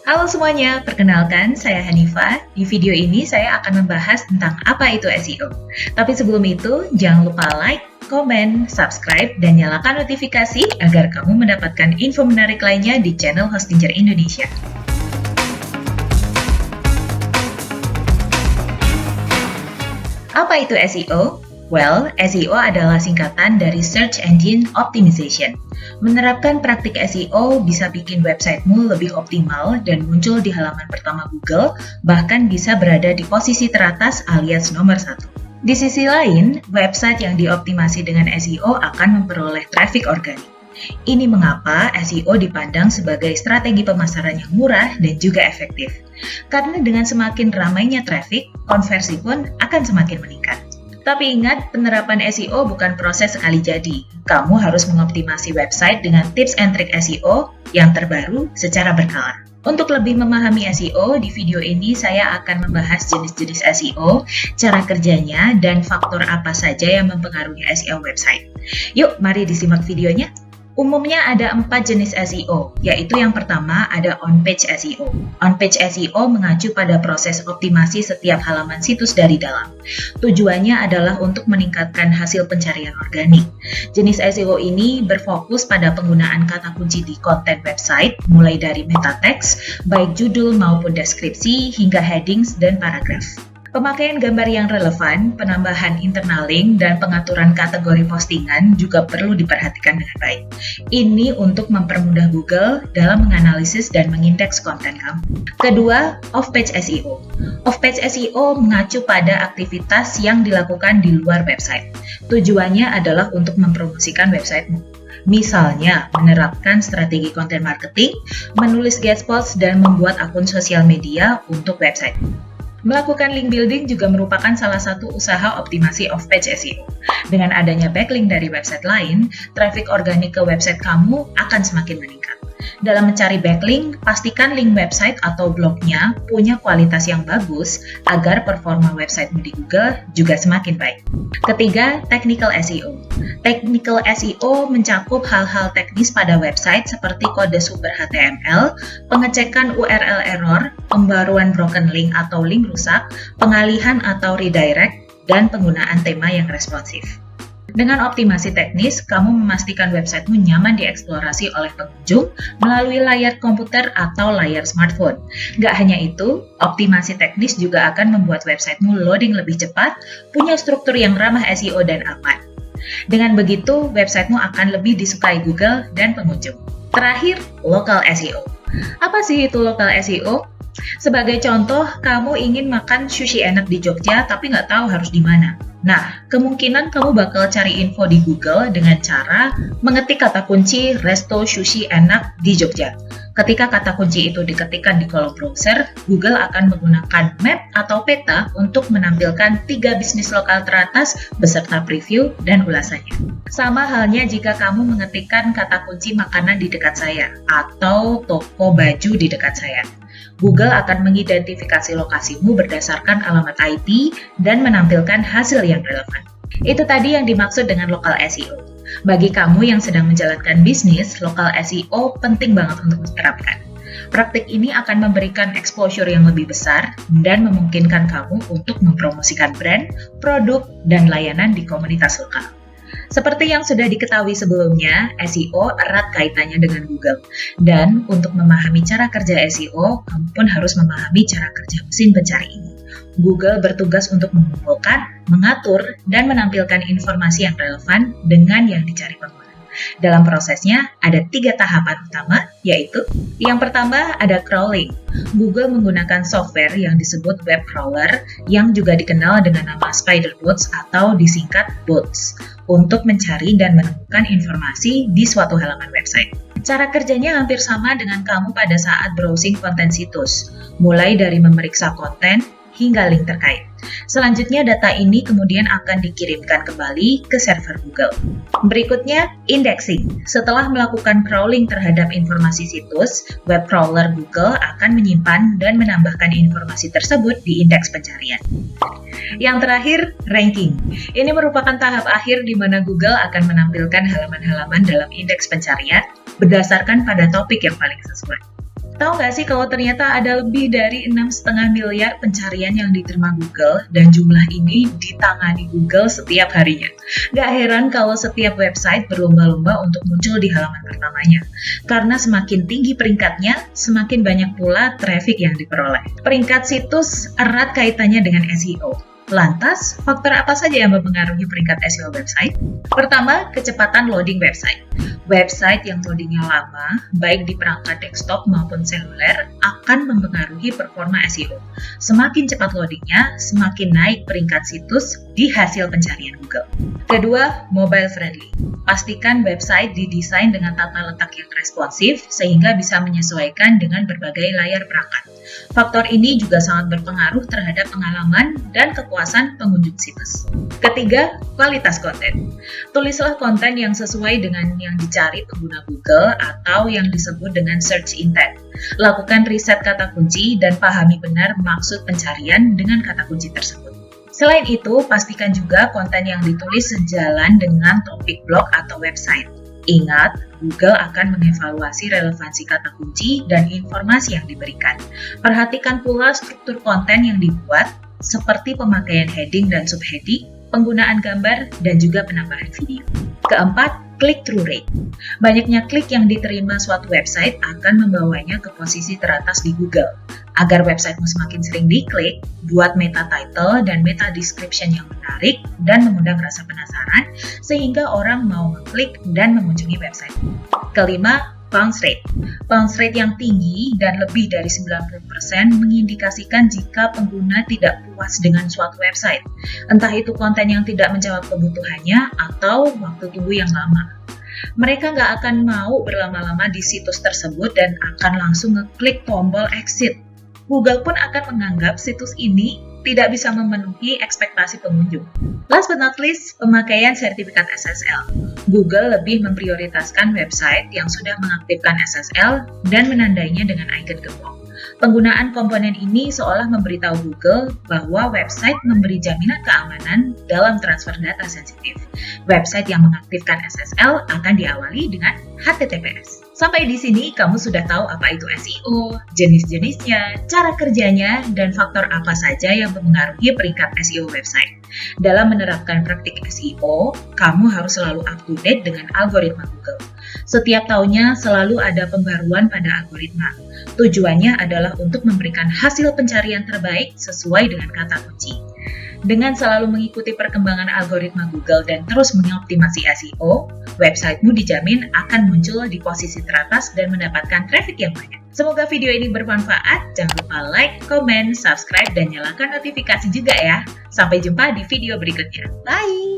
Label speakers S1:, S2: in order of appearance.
S1: Halo semuanya, perkenalkan saya Hanifah. Di video ini saya akan membahas tentang apa itu SEO. Tapi sebelum itu, jangan lupa like, komen, subscribe, dan nyalakan notifikasi agar kamu mendapatkan info menarik lainnya di channel Hostinger Indonesia. Apa itu SEO? Well, SEO adalah singkatan dari Search Engine Optimization. Menerapkan praktik SEO bisa bikin websitemu lebih optimal dan muncul di halaman pertama Google, bahkan bisa berada di posisi teratas alias nomor 1. Di sisi lain, website yang dioptimasi dengan SEO akan memperoleh traffic organik. Ini mengapa SEO dipandang sebagai strategi pemasaran yang murah dan juga efektif. Karena dengan semakin ramainya traffic, konversi pun akan semakin meningkat. Tapi ingat, penerapan SEO bukan proses sekali jadi. Kamu harus mengoptimasi website dengan tips and trik SEO yang terbaru secara berkala. Untuk lebih memahami SEO, di video ini saya akan membahas jenis-jenis SEO, cara kerjanya, dan faktor apa saja yang mempengaruhi SEO website. Yuk, mari disimak videonya. Umumnya ada 4 jenis SEO, yaitu yang pertama ada on-page SEO. On-page SEO mengacu pada proses optimasi setiap halaman situs dari dalam. Tujuannya adalah untuk meningkatkan hasil pencarian organik. Jenis SEO ini berfokus pada penggunaan kata kunci di konten website, mulai dari meta text, baik judul maupun deskripsi, hingga headings dan paragraf. Pemakaian gambar yang relevan, penambahan internal link, dan pengaturan kategori postingan juga perlu diperhatikan dengan baik. Ini untuk mempermudah Google dalam menganalisis dan mengindeks konten kamu. Kedua, off-page SEO. Off-page SEO mengacu pada aktivitas yang dilakukan di luar website. Tujuannya adalah untuk mempromosikan websitemu. Misalnya, menerapkan strategi konten marketing, menulis guest post, dan membuat akun sosial media untuk website. Melakukan link building juga merupakan salah satu usaha optimasi off-page SEO. Dengan adanya backlink dari website lain, traffic organik ke website kamu akan semakin meningkat. Dalam mencari backlink, pastikan link website atau blognya punya kualitas yang bagus agar performa websitemu di Google juga semakin baik. Ketiga, technical SEO. Technical SEO mencakup hal-hal teknis pada website seperti kode super HTML, pengecekan URL error, pembaruan broken link atau link rusak, pengalihan atau redirect, dan penggunaan tema yang responsif. Dengan optimasi teknis, kamu memastikan websitemu nyaman dieksplorasi oleh pengunjung melalui layar komputer atau layar smartphone. Gak hanya itu, optimasi teknis juga akan membuat websitemu loading lebih cepat, punya struktur yang ramah SEO dan aman. Dengan begitu, websitemu akan lebih disukai Google dan pengunjung. Terakhir, local SEO. Apa sih itu local SEO? Sebagai contoh, kamu ingin makan sushi enak di Jogja tapi nggak tahu harus di mana. Nah, kemungkinan kamu bakal cari info di Google dengan cara mengetik kata kunci resto sushi enak di Jogja. Ketika kata kunci itu diketikkan di kolom browser, Google akan menggunakan map atau peta untuk menampilkan 3 bisnis lokal teratas beserta preview dan ulasannya. Sama halnya jika kamu mengetikkan kata kunci makanan di dekat saya atau toko baju di dekat saya. Google akan mengidentifikasi lokasimu berdasarkan alamat IP dan menampilkan hasil yang relevan. Itu tadi yang dimaksud dengan local SEO. Bagi kamu yang sedang menjalankan bisnis, local SEO penting banget untuk diterapkan. Praktik ini akan memberikan exposure yang lebih besar dan memungkinkan kamu untuk mempromosikan brand, produk, dan layanan di komunitas lokal. Seperti yang sudah diketahui sebelumnya, SEO erat kaitannya dengan Google. Dan untuk memahami cara kerja SEO, kamu pun harus memahami cara kerja mesin pencari ini. Google bertugas untuk mengumpulkan, mengatur, dan menampilkan informasi yang relevan dengan yang dicari pengguna. Dalam prosesnya, ada 3 tahapan utama, yaitu yang pertama ada crawling. Google menggunakan software yang disebut web crawler, yang juga dikenal dengan nama Spiderbots atau disingkat bots, untuk mencari dan menemukan informasi di suatu halaman website. Cara kerjanya hampir sama dengan kamu pada saat browsing konten situs, mulai dari memeriksa konten hingga link terkait. Selanjutnya data ini kemudian akan dikirimkan kembali ke server Google. Berikutnya, indexing. Setelah melakukan crawling terhadap informasi situs, web crawler Google akan menyimpan dan menambahkan informasi tersebut di indeks pencarian. Yang terakhir, ranking. Ini merupakan tahap akhir di mana Google akan menampilkan halaman-halaman dalam indeks pencarian berdasarkan pada topik yang paling sesuai. Tahu nggak sih kalau ternyata ada lebih dari 6,5 miliar pencarian yang diterima Google dan jumlah ini ditangani Google setiap harinya. Nggak heran kalau setiap website berlomba-lomba untuk muncul di halaman pertamanya. Karena semakin tinggi peringkatnya, semakin banyak pula traffic yang diperoleh. Peringkat situs erat kaitannya dengan SEO. Lantas, faktor apa saja yang mempengaruhi peringkat SEO website? Pertama, kecepatan loading website. Website yang loadingnya lama, baik di perangkat desktop maupun seluler, akan mempengaruhi performa SEO. Semakin cepat loadingnya, semakin naik peringkat situs di hasil pencarian Google. Kedua, mobile friendly. Pastikan website didesain dengan tata letak yang responsif sehingga bisa menyesuaikan dengan berbagai layar perangkat. Faktor ini juga sangat berpengaruh terhadap pengalaman dan kepuasan pengunjung situs. Ketiga, kualitas konten. Tulislah konten yang sesuai dengan yang dicari pengguna Google atau yang disebut dengan search intent. Lakukan riset kata kunci dan pahami benar maksud pencarian dengan kata kunci tersebut. Selain itu, pastikan juga konten yang ditulis sejalan dengan topik blog atau website. Ingat, Google akan mengevaluasi relevansi kata kunci dan informasi yang diberikan. Perhatikan pula struktur konten yang dibuat, seperti pemakaian heading dan subheading, penggunaan gambar, dan juga penambahan video. Keempat, click-through rate. Banyaknya klik yang diterima suatu website akan membawanya ke posisi teratas di Google. Agar websitemu semakin sering diklik, buat meta title dan meta description yang menarik dan mengundang rasa penasaran, sehingga orang mau mengklik dan mengunjungi website. Kelima, bounce rate. Bounce rate yang tinggi dan lebih dari 90% mengindikasikan jika pengguna tidak puas dengan suatu website. Entah itu konten yang tidak menjawab kebutuhannya atau waktu tunggu yang lama. Mereka nggak akan mau berlama-lama di situs tersebut dan akan langsung ngeklik tombol exit. Google pun akan menganggap situs ini tidak bisa memenuhi ekspektasi pengunjung. Last but not least, pemakaian sertifikat SSL. Google lebih memprioritaskan website yang sudah mengaktifkan SSL dan menandainya dengan icon gembok. Penggunaan komponen ini seolah memberitahu Google bahwa website memberi jaminan keamanan dalam transfer data sensitif. Website yang mengaktifkan SSL akan diawali dengan HTTPS. Sampai di sini kamu sudah tahu apa itu SEO, jenis-jenisnya, cara kerjanya, dan faktor apa saja yang mempengaruhi peringkat SEO website. Dalam menerapkan praktik SEO, kamu harus selalu up to date dengan algoritma Google. Setiap tahunnya selalu ada pembaruan pada algoritma. Tujuannya adalah untuk memberikan hasil pencarian terbaik sesuai dengan kata kunci. Dengan selalu mengikuti perkembangan algoritma Google dan terus mengoptimasi SEO, websitemu dijamin akan muncul di posisi teratas dan mendapatkan traffic yang banyak. Semoga video ini bermanfaat. Jangan lupa like, comment, subscribe, dan nyalakan notifikasi juga ya. Sampai jumpa di video berikutnya. Bye!